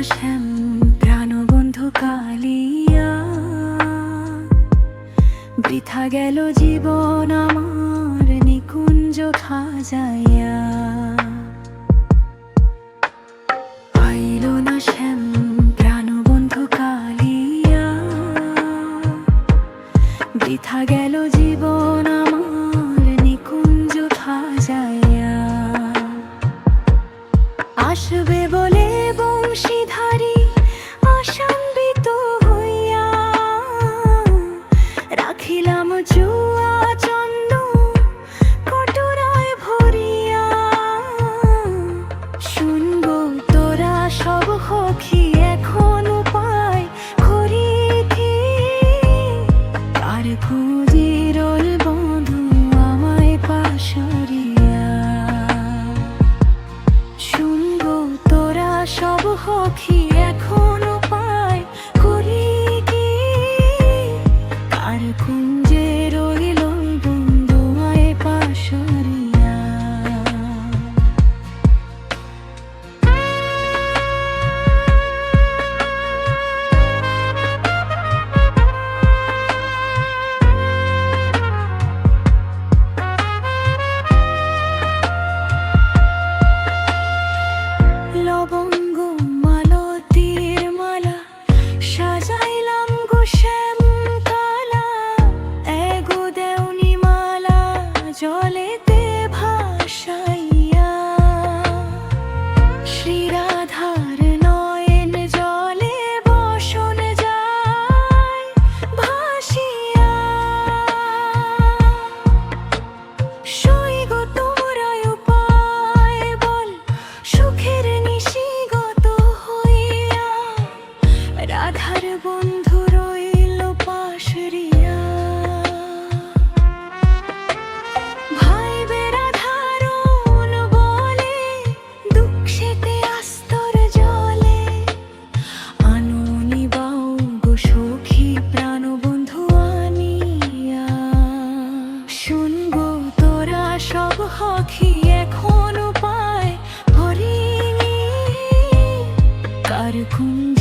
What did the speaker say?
শ্যাম প্রাণবন্ধু কালিয়া, বৃথা গেল জীবন আমার নিকুঞ্জ খাজাইয়া। আইল না শ্যাম প্রাণবন্ধু কালিয়া, বৃথা গেল জীবন আমার নিকুঞ্জ খাজাইয়া। আসবে বলে বংশীধারী আশান্বিত হইয়া, রাখিলাম জুয়া চন্দ কটরায় ভরিয়া। শুনবো তোরা সব সখী এখন উপায় করি কি, কার খুঁজে রইল বন্ধু আমায় পাশরিয়া। শুনবো তোরা সব সখী এখন উপায় করি কি, কার কুঞ্জে রইল বন্ধু আমায় পাশরিয়া। লবঙ্গ মালতীর মালা সাজাইলাম গো শ্যাম কালা, এগো দেওনি মালা জলেতে ভাসাইয়া। শ্রীরাধার নয়ন জলে বসন যায় ভাসিয়া। সই গো তোমরাই উপায় বল সুখের নিশিগত হইয়া, রাধার বন্ধু রইল পাশরিয়া। ভাইবে রাধারণ বলে দুঃখেতে আস্তর জলে, আনুনি বাউ গো সখী প্রাণবন্ধু আনিয়া। শুনবো তোরা সব সখী এখন উপায় হরিণী, কার কুঞ্জ